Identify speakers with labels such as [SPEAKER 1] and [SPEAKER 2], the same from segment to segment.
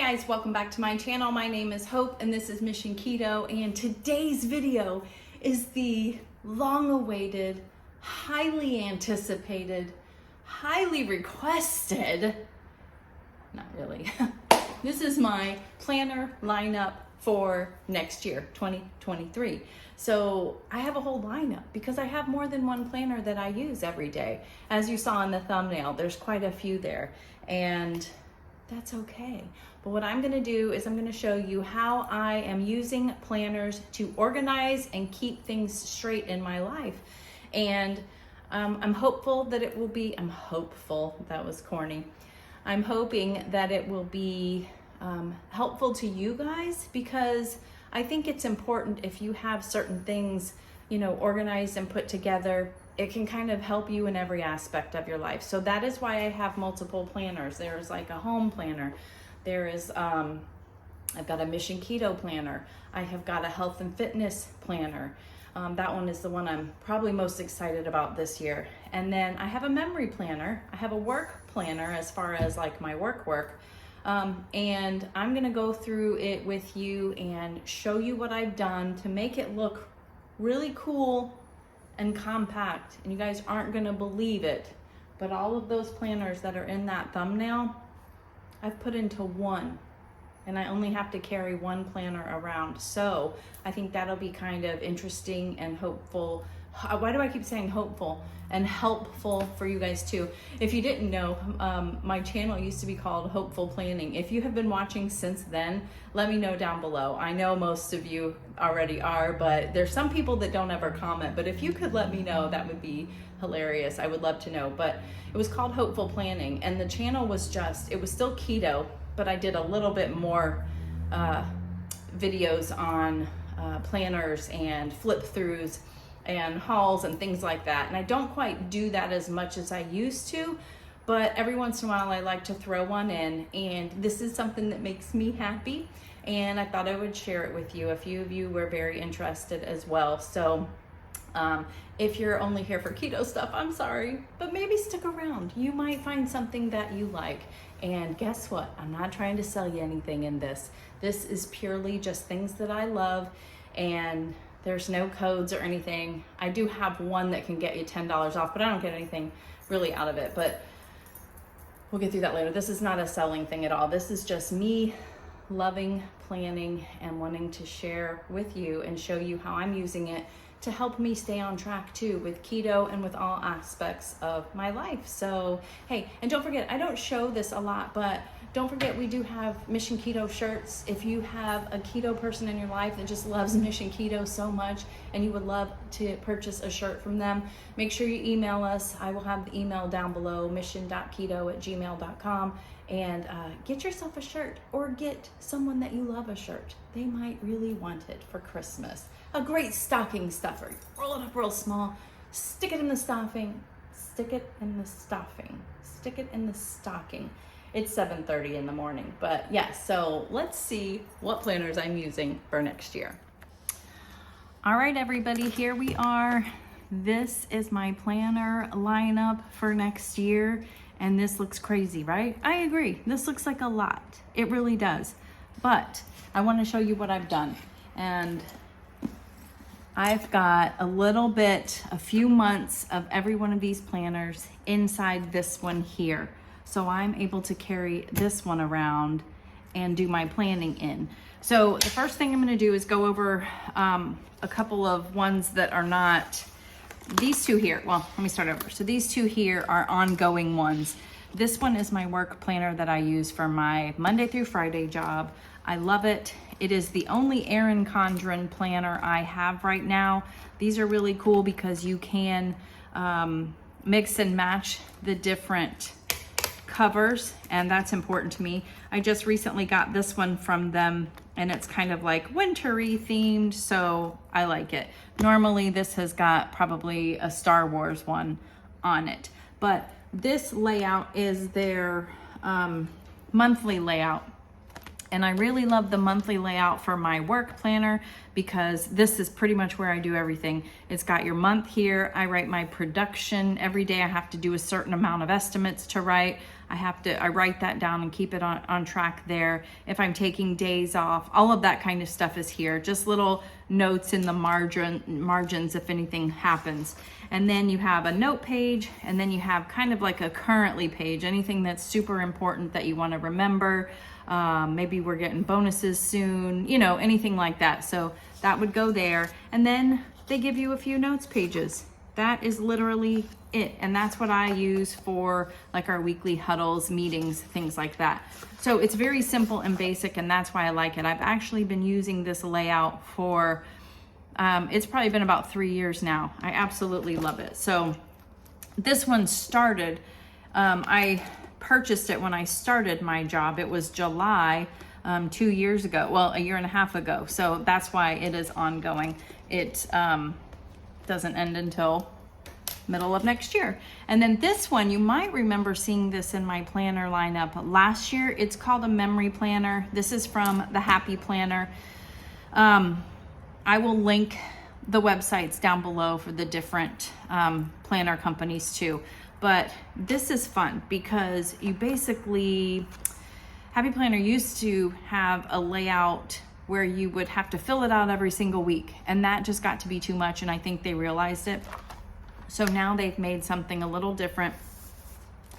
[SPEAKER 1] guys, welcome back to my channel. My name is Hope and this is Mission Keto, and today's video is the long-awaited, highly anticipated, highly requested, not really, this is my planner lineup for next year, 2023. So I have a whole lineup because I have more than one planner that I use every day. As you saw in the thumbnail, there's quite a few there, and that's okay. But what I'm gonna do is I'm gonna show you how I am using planners to organize and keep things straight in my life. And I'm hopeful that it will be, that was corny. I'm hoping that it will be helpful to you guys, because I think it's important if you have certain things, organized and put together, it can kind of help you in every aspect of your life. So that is why I have multiple planners. There's like a home planner. There is, I've got a MissionKeto planner. I have got a health and fitness planner. That one is the one I'm probably most excited about this year. And then I have a memory planner. I have a work planner as far as like my work. And I'm gonna go through it with you and show you what I've done to make it look really cool and compact. And you guys aren't gonna believe it, but all of those planners that are in that thumbnail, I've put into one, and I only have to carry one planner around. So I think that'll be kind of interesting and hopeful. Why do I keep saying hopeful? And helpful for you guys too. If you didn't know, my channel used to be called Hopeful Planning. If you have been watching since then, let me know down below. I know most of you already are, but there's some people that don't ever comment. But if you could let me know, that would be hilarious. I would love to know. But it was called Hopeful Planning, and the channel was it was still keto, but I did a little bit more videos on planners and flip throughs and hauls and things like that. And I don't quite do that as much as I used to, but every once in a while I like to throw one in, and this is something that makes me happy, and I thought I would share it with you. A few of you were very interested as well. So if you're only here for keto stuff, I'm sorry, but maybe stick around. You might find something that you like. And guess what? I'm not trying to sell you anything in this. This is purely just things that I love, and there's no codes or anything. I do have one that can get you $10 off, but I don't get anything really out of it. But we'll get through that later. This is not a selling thing at all. This is just me loving planning and wanting to share with you and show you how I'm using it to help me stay on track too with keto and with all aspects of my life. So, hey, and don't forget, I don't show this a lot, but don't forget we do have MissionKeto shirts. If you have a keto person in your life that just loves MissionKeto so much and you would love to purchase a shirt from them, make sure you email us. I will have the email down below, mission.keto@gmail.com, and get yourself a shirt, or get someone that you love a shirt. They might really want it for Christmas. A great stocking stuffer. Roll it up real small, stick it in the stuffing, stick it in the stuffing, stick it in the stocking. It's 7:30 in the morning, but yeah, so let's see what planners I'm using for next year. All right, everybody, here we are. This is my planner lineup for next year, and this looks crazy, right? I agree, this looks like a lot. It really does, but I wanna show you what I've done. And I've got a few months of every one of these planners inside this one here. So I'm able to carry this one around and do my planning in. So the first thing I'm gonna do is go over a couple of ones that are not, these two here, well, let me start over. So these two here are ongoing ones. This one is my work planner that I use for my Monday through Friday job. I love it. It is the only Erin Condren planner I have right now. These are really cool because you can mix and match the different covers, and that's important to me. I just recently got this one from them, and it's kind of like wintry themed, so I like it. Normally this has got probably a Star Wars one on it, but this layout is their monthly layout. And I really love the monthly layout for my work planner because this is pretty much where I do everything. It's got your month here. I write my production. Every day I have to do a certain amount of estimates to write. I write that down and keep it on track there. If I'm taking days off, all of that kind of stuff is here. Just little notes in the margins if anything happens. And then you have a note page, and then you have kind of like a currently page, anything that's super important that you want to remember. Maybe we're getting bonuses soon, you know, anything like that. So that would go there. And then they give you a few notes pages. That is literally it. And that's what I use for like our weekly huddles, meetings, things like that. So it's very simple and basic, and that's why I like it. I've actually been using this layout for, it's probably been about 3 years now. I absolutely love it. So this one started, I purchased it when I started my job. It was July 2 years ago, well, a year and a half ago. So that's why it is ongoing. It doesn't end until middle of next year. And then this one, you might remember seeing this in my planner lineup last year. It's called a memory planner. This is from the Happy Planner. I will link the websites down below for the different planner companies too. But this is fun because you basically, Happy Planner used to have a layout where you would have to fill it out every single week. And that just got to be too much, and I think they realized it. So now they've made something a little different.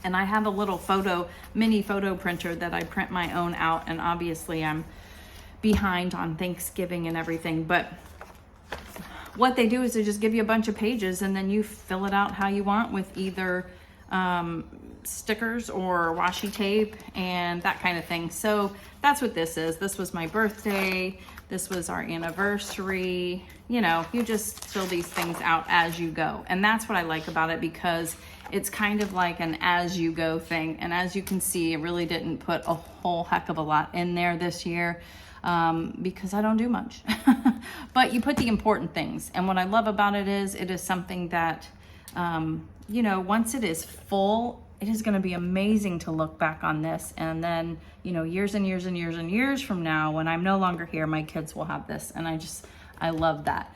[SPEAKER 1] And I have a little mini photo printer that I print my own out. And obviously I'm behind on Thanksgiving and everything. But what they do is they just give you a bunch of pages, and then you fill it out how you want with either stickers or washi tape and that kind of thing. So that's what this is. This was my birthday. This was our anniversary. You know, you just fill these things out as you go. And that's what I like about it, because it's kind of like an as you go thing. And as you can see, it really didn't put a whole heck of a lot in there this year. Because I don't do much, but you put the important things. And what I love about it is something that, you know, once it is full, it is going to be amazing to look back on this. And then, you know, years and years and years and years from now, when I'm no longer here, my kids will have this. And I love that.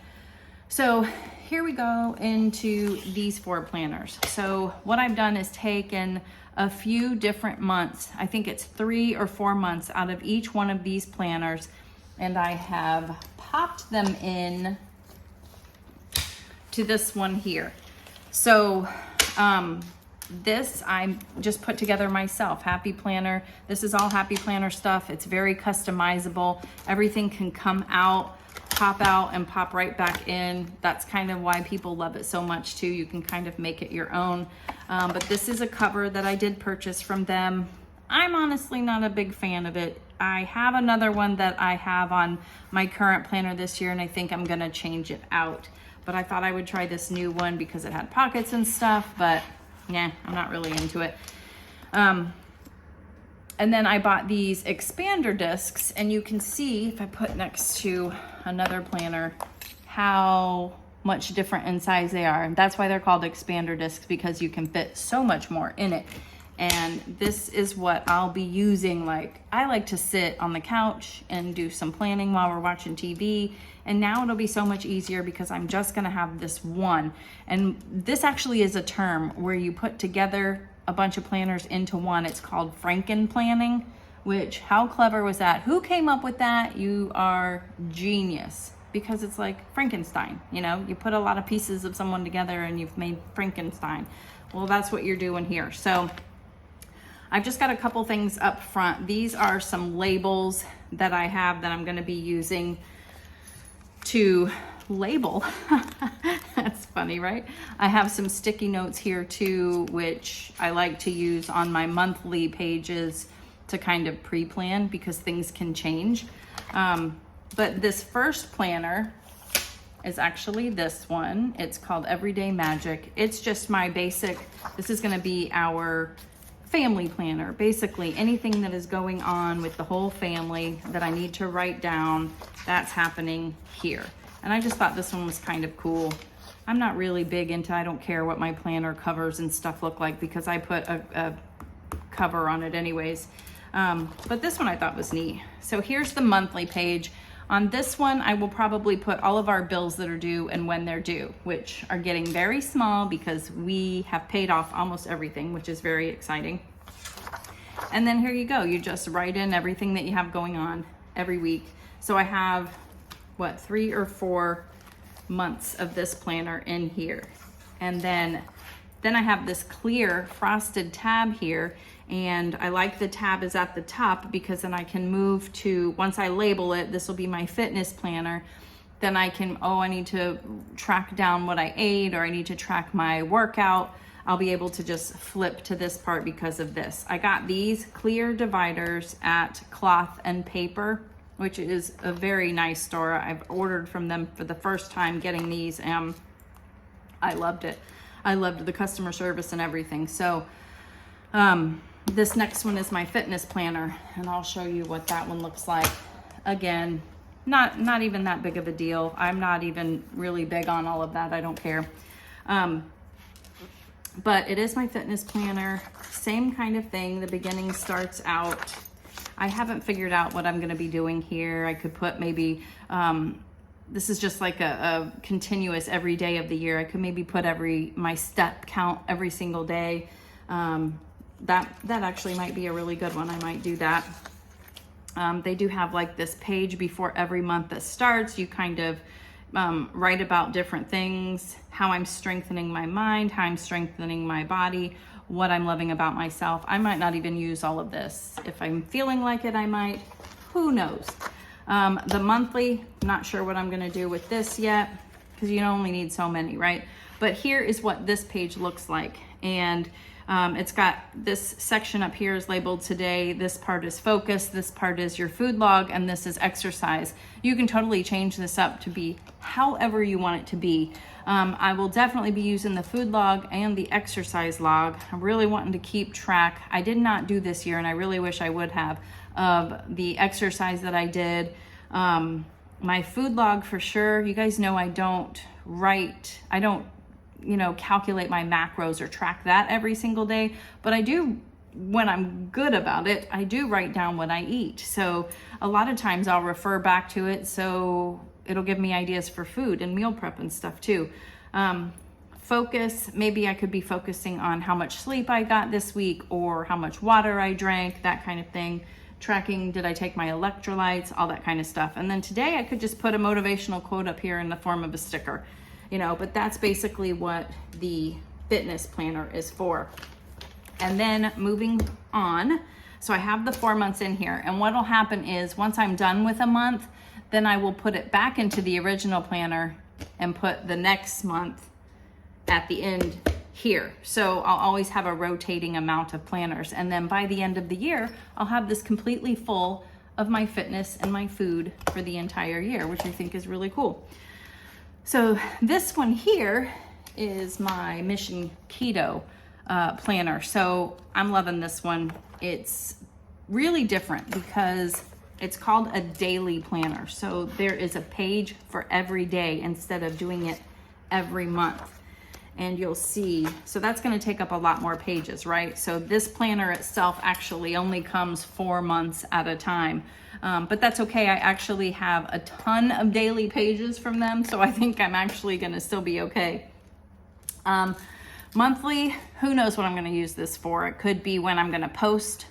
[SPEAKER 1] So here we go into these 4 planners. So what I've done is taken a few different months. I think it's 3 or 4 months out of each one of these planners, and I have popped them in to this one here. So this I just put together myself. Happy Planner. This is all Happy Planner stuff. It's very customizable. Everything can come out, pop out, and pop right back in. That's kind of why people love it so much too. You can kind of make it your own. But this is a cover that I did purchase from them. I'm honestly not a big fan of it. I have another one that I have on my current planner this year, and I think I'm gonna change it out. But I thought I would try this new one because it had pockets and stuff, but yeah, I'm not really into it. And then I bought these expander discs, and you can see if I put next to another planner how much different in size they are. And that's why they're called expander discs, because you can fit so much more in it. And this is what I'll be using. Like, I like to sit on the couch and do some planning while we're watching TV. And now it'll be so much easier because I'm just gonna have this one. And this actually is a term where you put together a bunch of planners into one. It's called Franken planning, which, how clever was that? Who came up with that? You are genius, because it's like Frankenstein. You know, you put a lot of pieces of someone together and you've made Frankenstein. Well, that's what you're doing here. So I've just got a couple things up front. These are some labels that I have that I'm gonna be using to label. That's funny, right? I have some sticky notes here too, which I like to use on my monthly pages to kind of pre-plan because things can change. But this first planner is actually this one. It's called Everyday Magic. It's just my basic, this is gonna be our family planner. Basically anything that is going on with the whole family that I need to write down, that's happening here. And I just thought this one was kind of cool. I'm not really big into, I don't care what my planner covers and stuff look like because I put a cover on it anyways. But this one I thought was neat. So here's the monthly page. On this one, I will probably put all of our bills that are due and when they're due, which are getting very small because we have paid off almost everything, which is very exciting. And then here you go. You just write in everything that you have going on every week. So I have, what, 3 or 4 months of this planner in here. And then I have this clear frosted tab here, and I like the tab is at the top because then I can move to, once I label it, this will be my fitness planner, then I can, I need to track down what I ate, or I need to track my workout. I'll be able to just flip to this part because of this. I got these clear dividers at Cloth and Paper, which is a very nice store. I've ordered from them for the first time getting these, and I loved it. I loved the customer service and everything. So this next one is my fitness planner, and I'll show you what that one looks like. Again, not even that big of a deal. I'm not even really big on all of that. I don't care. But it is my fitness planner. Same kind of thing. The beginning starts out, I haven't figured out what I'm going to be doing here. I could put maybe, this is just like a continuous every day of the year. I could maybe put my step count every single day. That actually might be a really good one. I might do that. They do have like this page before every month that starts. You kind of write about different things, how I'm strengthening my mind, how I'm strengthening my body, what I'm loving about myself. I might not even use all of this. If I'm feeling like it, I might. Who knows? The monthly, not sure what I'm going to do with this yet, because you only need so many, right? But here is what this page looks like. And it's got this section up here is labeled today. This part is focus. This part is your food log. And this is exercise. You can totally change this up to be however you want it to be. I will definitely be using the food log and the exercise log. I'm really wanting to keep track. I did not do this year, and I really wish I would have, of the exercise that I did. My food log for sure. You guys know I don't calculate my macros or track that every single day, but I do, when I'm good about it, I do write down what I eat. So a lot of times I'll refer back to it, so it'll give me ideas for food and meal prep and stuff too. Focus, maybe I could be focusing on how much sleep I got this week or how much water I drank, that kind of thing. Tracking, did I take my electrolytes, all that kind of stuff. And then today I could just put a motivational quote up here in the form of a sticker, but that's basically what the fitness planner is for. And then moving on, so I have the 4 months in here, and what'll happen is once I'm done with a month, then I will put it back into the original planner and put the next month at the end here. So I'll always have a rotating amount of planners. And then by the end of the year, I'll have this completely full of my fitness and my food for the entire year, which I think is really cool. So this one here is my MissionKeto planner. So I'm loving this one. It's really different because it's called a daily planner. So there is a page for every day instead of doing it every month. And you'll see, so that's going to take up a lot more pages, right? So this planner itself actually only comes 4 months at a time. But that's okay. I actually have a ton of daily pages from them, so I think I'm actually going to still be okay. Monthly, who knows what I'm going to use this for? It could be when I'm going to post,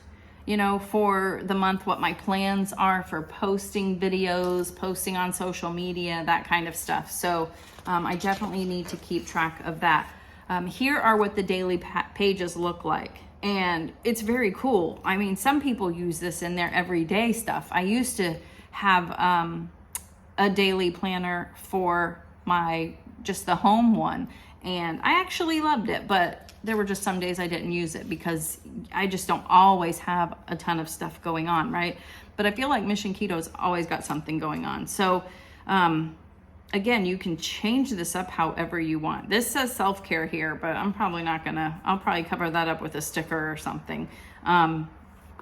[SPEAKER 1] for the month, what my plans are for posting videos, posting on social media, that kind of stuff. So I definitely need to keep track of that. Here are what the daily pages look like. And it's very cool. I mean, some people use this in their everyday stuff. I used to have a daily planner for just the home one. And I actually loved it, but there were just some days I didn't use it because I just don't always have a ton of stuff going on, right? But I feel like MissionKeto's always got something going on. So again, you can change this up however you want. This says self-care here, but I'm probably not gonna, I'll probably cover that up with a sticker or something.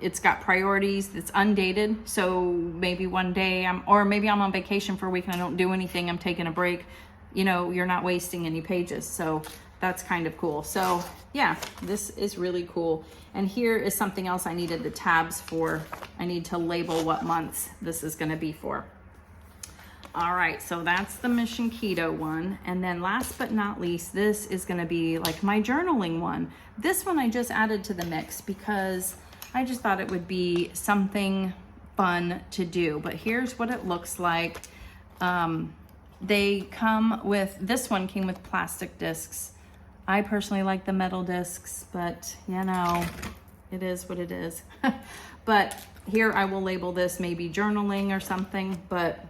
[SPEAKER 1] It's got priorities, it's undated. So maybe one day maybe I'm on vacation for a week and I don't do anything, I'm taking a break. You're not wasting any pages. So that's kind of cool. So yeah, this is really cool. And here is something else I needed the tabs for. I need to label what months this is gonna be for. All right, so that's the MissionKeto one. And then last but not least, this is gonna be like my journaling one. This one I just added to the mix because I just thought it would be something fun to do. But here's what it looks like. They come with, this one came with plastic discs. I personally like the metal discs, but you know, it is what it is. But here I will label this maybe journaling or something, but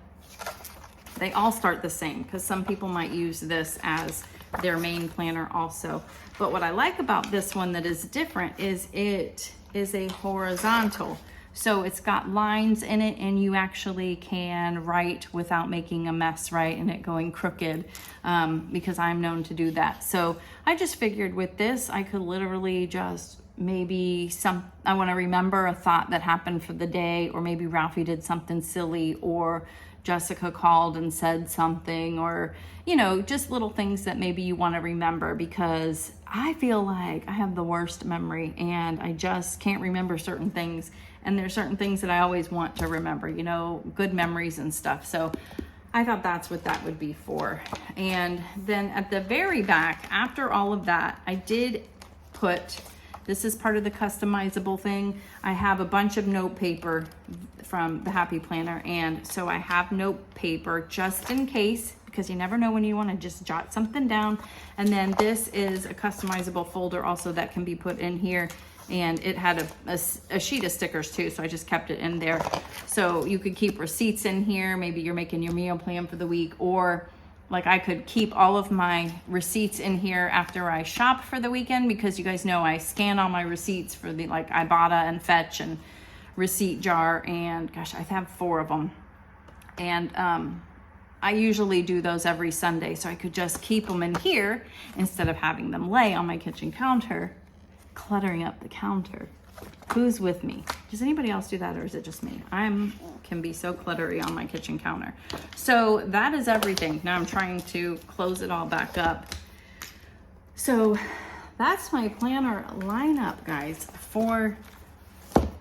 [SPEAKER 1] they all start the same because some people might use this as their main planner also. But what I like about this one that is different is it is a horizontal. So it's got lines in it and you actually can write without making a mess, right? And it going crooked, because I'm known to do that. So I just figured with this, I could literally just maybe I want to remember a thought that happened for the day, or maybe Ralphie did something silly, or Jessica called and said something, or, you know, just little things that maybe you want to remember, because I feel like I have the worst memory and I just can't remember certain things. And there's certain things that I always want to remember, you know, good memories and stuff. So I thought that's what that would be for. And then at the very back, after all of that, I did put, this is part of the customizable thing. I have a bunch of note paper from the Happy Planner. And so I have note paper just in case, because you never know when you want to just jot something down. And then this is a customizable folder also that can be put in here. And it had a sheet of stickers too, so I just kept it in there. So you could keep receipts in here. Maybe you're making your meal plan for the week, or like I could keep all of my receipts in here after I shop for the weekend, because you guys know I scan all my receipts for the like Ibotta and Fetch and Receipt Jar, and gosh, I have 4 of them. And I usually do those every Sunday, so I could just keep them in here instead of having them lay on my kitchen counter, cluttering up the counter. Who's with me? Does anybody else do that, or is it just me? Can be so cluttery on my kitchen counter. So that is everything. Now I'm trying to close it all back up. So that's my planner lineup, guys, for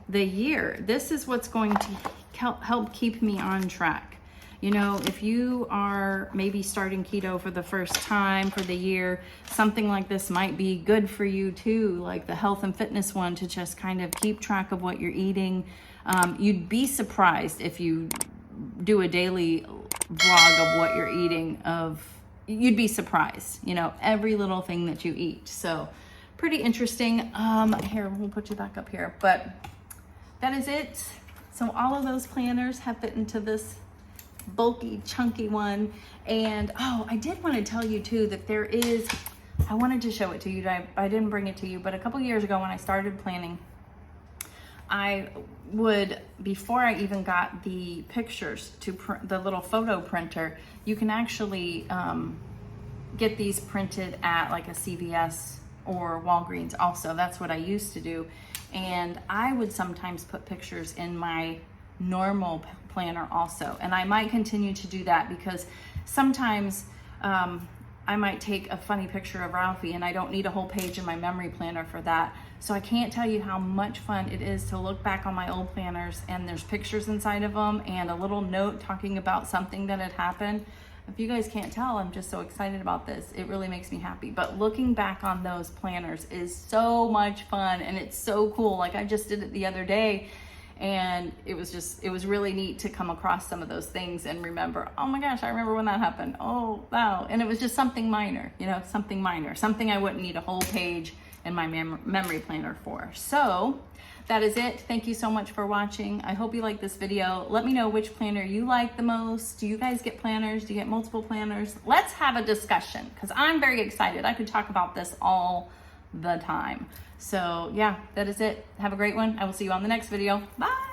[SPEAKER 1] the year. This is what's going to help keep me on track. You know, if you are maybe starting keto for the first time for the year, something like this might be good for you too, like the health and fitness one, to just kind of keep track of what you're eating. You'd be surprised if you do a daily vlog of what you're eating. You'd be surprised, you know, every little thing that you eat. So pretty interesting. Here, we'll put you back up here, but that is it. So all of those planners have fit into this bulky, chunky one. And oh, I did want to tell you too that there is, I wanted to show it to you. I didn't bring it to you, but a couple years ago when I started planning, I would, before I even got the pictures to the little photo printer, you can actually get these printed at like a CVS or Walgreens also. That's what I used to do. And I would sometimes put pictures in my normal planner also, and I might continue to do that, because sometimes I might take a funny picture of Ralphie and I don't need a whole page in my memory planner for that. So I can't tell you how much fun it is to look back on my old planners and there's pictures inside of them and a little note talking about something that had happened. If you guys can't tell, I'm just so excited about this. It really makes me happy. But looking back on those planners is so much fun, and it's so cool. Like I just did it the other day, and it was really neat to come across some of those things and remember, oh my gosh, I remember when that happened. Oh, wow. And it was just something minor, you know, something minor, something I wouldn't need a whole page in my memory planner for. So that is it. Thank you so much for watching. I hope you like this video. Let me know which planner you like the most. Do you guys get planners? Do you get multiple planners? Let's have a discussion, because I'm very excited. I could talk about this all the time. So yeah, that is it. Have a great one. I will see you on the next video. Bye.